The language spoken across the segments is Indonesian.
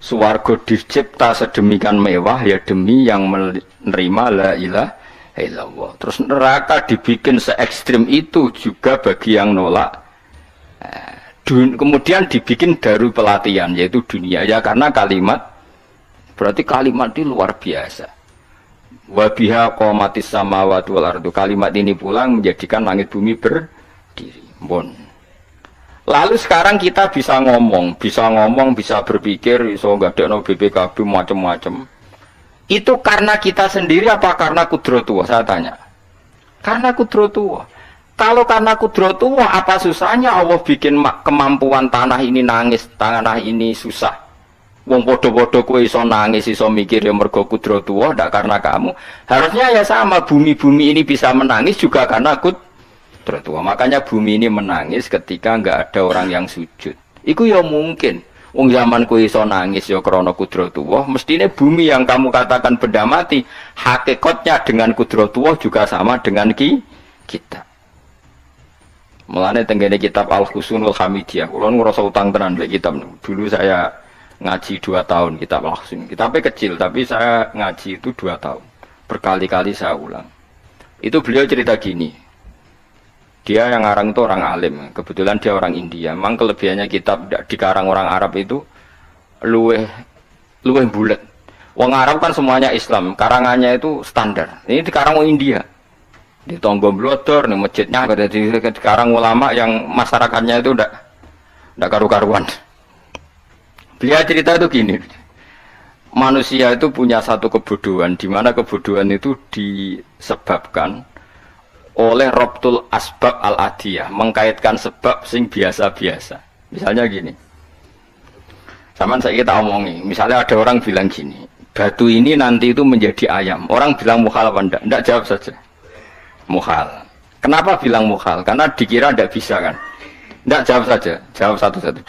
Suwarga dicipta sedemikian mewah ya demi yang menerima la ilaha illallah. Terus neraka dibikin se ekstrim itu juga bagi yang nolak. Kemudian dibikin daru pelatihan yaitu dunia ya karena kalimat berarti kalimat ini luar biasa. Wa biha qamatis samawati wal ardu. Kalimat ini pulang menjadikan langit bumi berdiri. Bon. Lalu sekarang kita bisa ngomong, bisa berpikir, bisa ngadekno BPKB macam-macam. Itu karena kita sendiri apa karena kudratullah? Saya tanya. Karena kudratullah. Kalau karena kudratullah, apa susahnya Allah bikin kemampuan tanah ini nangis, tanah ini susah. Wong podo-podo kowe iso nangis, iso mikir ya mergo kudratullah, ndak karena kamu. Harusnya ya sama, bumi-bumi ini bisa menangis juga karena kudratullah. Makanya bumi ini menangis ketika enggak ada orang yang sujud. Iku ya mungkin. Wong zaman kowe iso nangis ya krana kudratullah, mestine bumi yang kamu katakan benda mati, hakikatnya dengan kudratullah juga sama dengan kita. Mulane tenggene kitab Al-Husunul Hamidiyah, kula ngrasa utang tenan mbek kitab. Dulu saya ngaji 2 tahun kitab Al-Husun. Kitabnya kecil tapi saya ngaji itu 2 tahun. Berkali-kali saya ulang. Itu beliau cerita gini. Dia yang ngarang itu orang alim, kebetulan dia orang India. Memang kelebihannya kitab dikarang orang Arab itu luweh bulat. Wong Arab kan semuanya Islam, karangannya itu standar. Ini dikarang orang India. Di Tonggo Blodor, di masjidnya ada dikarang ulama yang masyarakatnya itu ndak karu-karuan. Beliau cerita itu gini. Manusia itu punya satu kebodohan, di mana kebodohan itu disebabkan oleh Robtul Asbab Al-Adiyah, mengkaitkan sebab sing biasa-biasa. Misalnya gini, sama saya kita omongi, misalnya ada orang bilang gini, batu ini nanti itu menjadi ayam. Orang bilang mukhal apa enggak? Enggak, jawab saja. Mukhal. Kenapa bilang mukhal? Karena dikira enggak bisa kan? Enggak, jawab saja. Jawab satu-satu.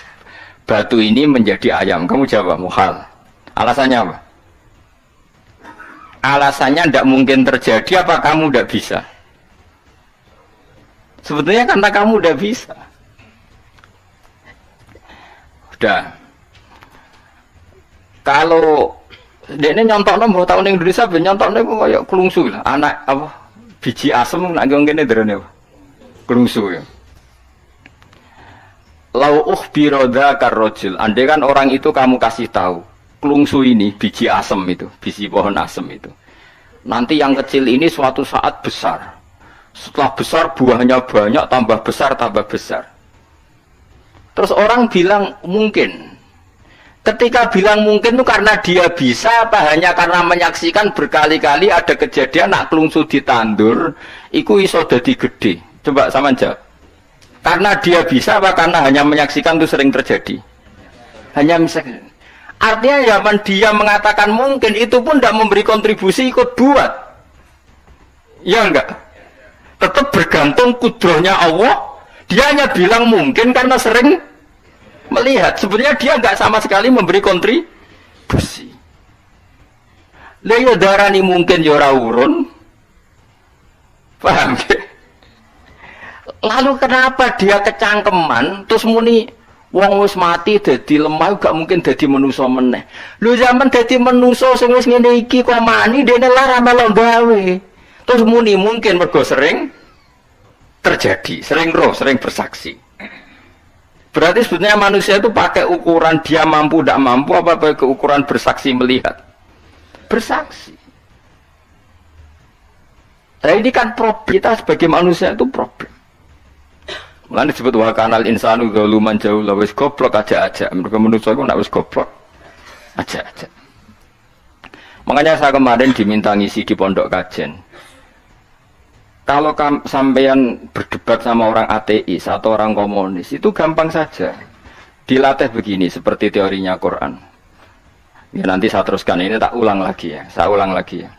Batu ini menjadi ayam. Kamu jawab mukhal. Alasannya apa? Alasannya enggak mungkin terjadi apa kamu enggak bisa? Sebetulnya karena kamu udah bisa. Udah. Kalau dia ini nyontokno mbok tahun Indonesia ben nyontokno kayak kelungsu lah. Anak apa biji asem nak ngene derene. Kelungsu ya. Lau ukhbira dzakar rajul. Andai kan orang itu kamu kasih tahu, kelungsu ini biji asem itu, biji pohon asem itu. Nanti yang kecil ini suatu saat besar. Setelah besar buahnya banyak, tambah besar, tambah besar. Terus orang bilang mungkin. Ketika bilang mungkin itu karena dia bisa, apa hanya karena menyaksikan berkali-kali ada kejadian nak kelungsu ditandur, iku iso dadi gede. Coba sama jawab. Karena dia bisa, apa karena hanya menyaksikan itu sering terjadi? Hanya misalnya. Artinya zaman dia mengatakan mungkin, itu pun tidak memberi kontribusi ikut buat. Ya enggak? Tetap bergantung kudrohnya Allah. Dia hanya bilang mungkin karena sering melihat. Sebenarnya dia nggak sama sekali memberi kontribusi. Lha darani mungkin ya ora urun. Paham? Lalu kenapa dia kecangkeman terus muni wong wis mati dadi lemah gak mungkin dadi manusa meneh. Lho zaman dadi manusa sing wis ngene iki kok mani dene lara melo gawe. Terus muni mungkin mergo sering terjadi, sering roh, sering bersaksi. Berarti sebetulnya manusia itu pakai ukuran dia mampu tidak mampu apa pakai ukuran bersaksi melihat? Bersaksi. Nah ini kan problem kita sebagai manusia itu problem. Mulane disebut wa kanal insanu zaluman jahula wis goblok aja. Mergo manusia itu ndak wis goblok aja. Makanya saya kemarin diminta ngisi di pondok kajen. Kalau sampean berdebat sama orang ateis atau orang komunis itu gampang saja. Dilatih begini seperti teorinya Quran. Ya nanti saya teruskan ini tak ulang lagi ya. Saya ulang lagi ya.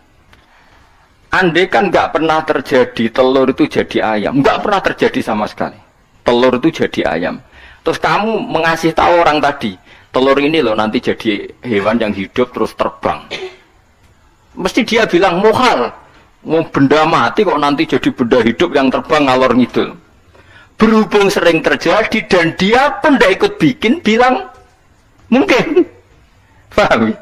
Andai kan nggak pernah terjadi telur itu jadi ayam, nggak pernah terjadi sama sekali. Telur itu jadi ayam. Terus kamu mengasih tahu orang tadi, telur ini loh nanti jadi hewan yang hidup terus terbang. Mesti dia bilang mukhal. Mau benda mati kok nanti jadi benda hidup yang terbang ngalor ngidul. Berhubung sering terjadi dan dia pun tidak ikut bikin bilang mungkin. Paham?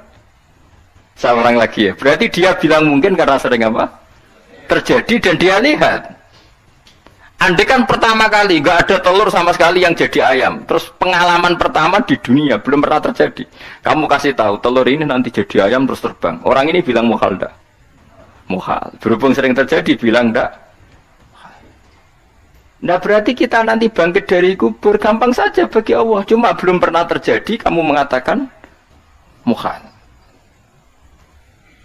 Saya ulang lagi ya. Berarti dia bilang mungkin karena sering apa? Terjadi dan dia lihat. Andai kan pertama kali nggak ada telur sama sekali yang jadi ayam, terus pengalaman pertama di dunia belum pernah terjadi. Kamu kasih tahu telur ini nanti jadi ayam terus terbang. Orang ini bilang muhal dah. Muhal. Berhubung sering terjadi bilang dah. Nah berarti kita nanti bangkit dari kubur gampang saja bagi Allah. Cuma belum pernah terjadi kamu mengatakan muhal.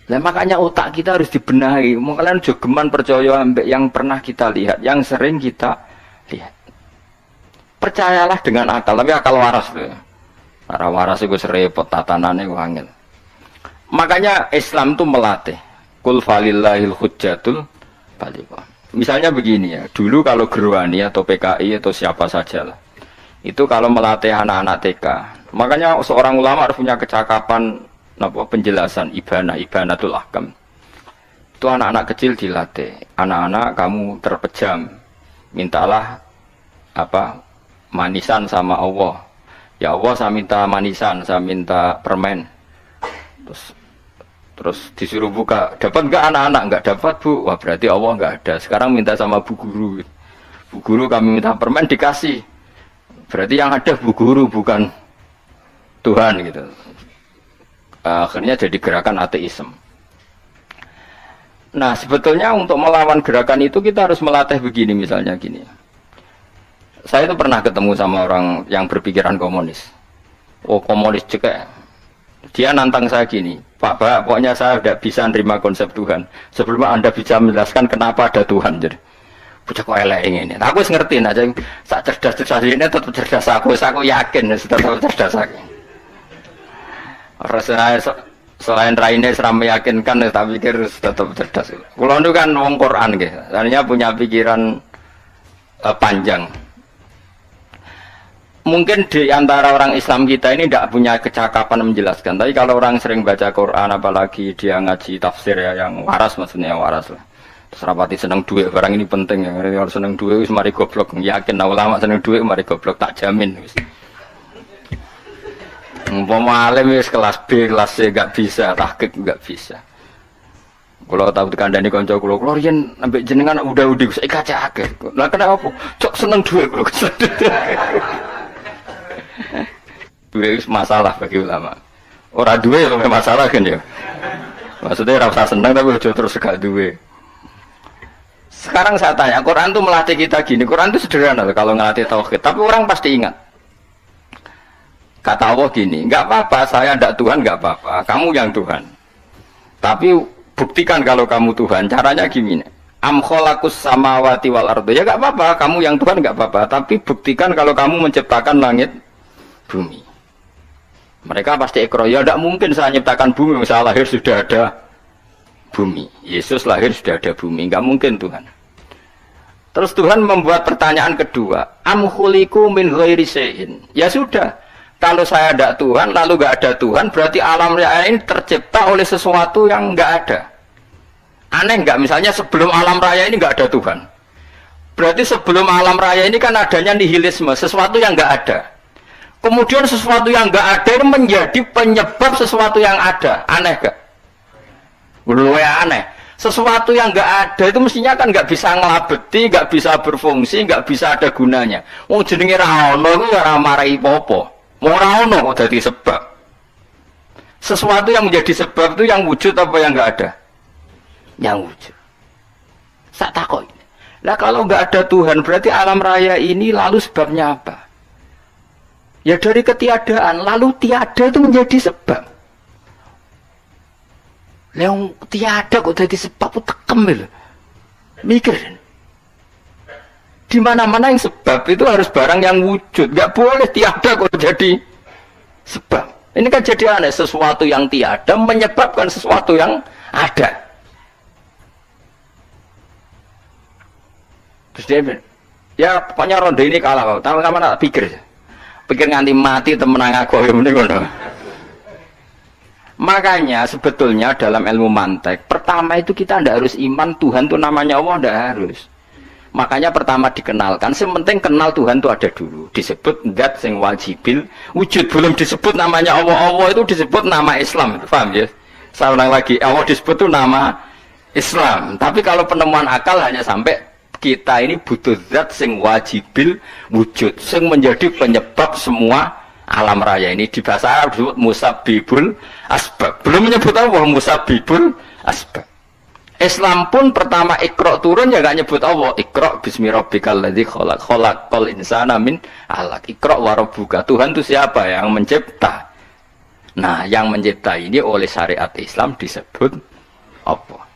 Nah makanya otak kita harus dibenahi. Kalian jogeman percaya yang pernah kita lihat, yang sering kita lihat. Percayalah dengan akal, tapi akal waras tuh. Para waras itu serepot tatanannya wangil. Makanya Islam itu melatih. Qul falillahil hujjatul baligha. Misalnya begini ya, dulu kalau Gerwani atau PKI atau siapa saja lah, itu kalau melatih anak-anak TK, makanya seorang ulama harus punya kecakapan penjelasan ibanatul ahkam. Itu anak-anak kecil dilatih. Anak-anak kamu terpejam, mintalah manisan sama Allah. Ya Allah saya minta manisan, saya minta permen. Terus disuruh buka, dapat enggak anak-anak? Enggak dapat Bu. Wah berarti Allah enggak ada. Sekarang minta sama Bu Guru. Bu Guru kami minta permen dikasih. Berarti yang ada Bu Guru bukan Tuhan gitu. Akhirnya jadi gerakan ateisme. Nah sebetulnya untuk melawan gerakan itu kita harus melatih begini, misalnya gini. Saya itu pernah ketemu sama orang yang berpikiran komunis. Oh komunis cekek. Dia nantang saya gini, Pak, pokoknya saya tidak bisa menerima konsep Tuhan sebelum Anda bisa menjelaskan kenapa ada Tuhan. Jadi bocah kok elek ini. Nah, aku ngerti aja, sak cerdas ini tetap cerdas aku yakin tetap cerdas aku. Rasanya selain raine seram meyakinkan, tapi pikir tetap cerdas. Kulo itu kan wong Quran nggih, artinya punya pikiran panjang. Mungkin di antara orang Islam kita ini tidak punya kecakapan menjelaskan, tapi kalau orang sering baca Quran, apalagi dia ngaji tafsir ya, yang waras maksudnya yang waras lah. Terus rapati seneng duit, barang ini penting ya. Kalau seneng duit, mari goblok. Yakin ulama seneng duit, mari goblok, tak jamin. Umpama alim wis kelas B, kelas C gak bisa, tahqiq gak bisa. Kalau tahu dikandani kanca kula riyen ambek jenengan udah saya kaca akeh. Lah kenapa? Cok seneng duit kula. Duit masalah bagi ulama. Ora duit kok masalah kan ya. Maksudnya ora usah seneng tapi aja terus gak duit. Sekarang saya tanya, Quran itu melatih kita gini. Quran itu sederhana kalau ngelatih tauhid, tapi orang pasti ingat. Kata Allah gini, nggak apa-apa, saya tidak Tuhan, nggak apa-apa, kamu yang Tuhan. Tapi buktikan kalau kamu Tuhan, caranya gini. Am khalaqus samawati wal ardo. Ya nggak apa-apa, kamu yang Tuhan nggak apa-apa. Tapi buktikan kalau kamu menciptakan langit, bumi. Mereka pasti ikrar, ya tidak mungkin saya menciptakan bumi, saya lahir sudah ada bumi. Yesus lahir sudah ada bumi, nggak mungkin Tuhan. Terus Tuhan membuat pertanyaan kedua, am khuliqu min ghairi syai'in. Ya sudah. Kalau saya ada Tuhan, lalu nggak ada Tuhan, berarti alam raya ini tercipta oleh sesuatu yang nggak ada. Aneh nggak? Misalnya sebelum alam raya ini nggak ada Tuhan. Berarti sebelum alam raya ini kan adanya nihilisme, sesuatu yang nggak ada. Kemudian sesuatu yang nggak ada itu menjadi penyebab sesuatu yang ada. Aneh nggak? Luwe aneh. Sesuatu yang nggak ada itu mestinya kan nggak bisa ngelabeti, nggak bisa berfungsi, nggak bisa ada gunanya. Wong jenenge ra ono iku ora marai apa-apa. Ora ono kok dadi sebab. Sesuatu yang menjadi sebab itu yang wujud apa yang enggak ada? Yang wujud. Sak takok. Lah kalau enggak ada Tuhan berarti alam raya ini lalu sebabnya apa? Ya dari ketiadaan, lalu tiada itu menjadi sebab. Yang tiada kok jadi sebab itu tekem lho. Mikir. Di mana-mana yang sebab itu harus barang yang wujud, nggak boleh tiada kok jadi sebab. Ini kan jadi aneh, sesuatu yang tiada menyebabkan sesuatu yang ada. Terus dia bilang, ya pokoknya ronde ini kalah, tahu kamu tak pikir nganti mati temenang aku yang penting. Makanya sebetulnya dalam ilmu mantek, pertama itu kita tidak harus iman Tuhan itu namanya Allah, tidak harus. Makanya pertama dikenalkan, sementing kenal Tuhan itu ada dulu. Disebut zat sing wajibil wujud, belum disebut namanya Allah. Allah itu disebut nama Islam, paham ya? Saya ulang lagi, Allah disebut itu nama Islam. Tapi kalau penemuan akal hanya sampai kita ini butuh zat sing wajibil wujud, sing menjadi penyebab semua alam raya ini. Di bahasa Arab disebut musabbibul asbab. Belum menyebut Allah musabbibul asbab. Islam pun pertama Iqra turun ya gak nyebut Allah. Iqra bismi rabbikal ladzi khalaq, khalaqal insana min 'alaq. Iqra wa rabbuka. Tuhan itu siapa? Yang mencipta. Nah, yang mencipta ini oleh syariat Islam disebut apa?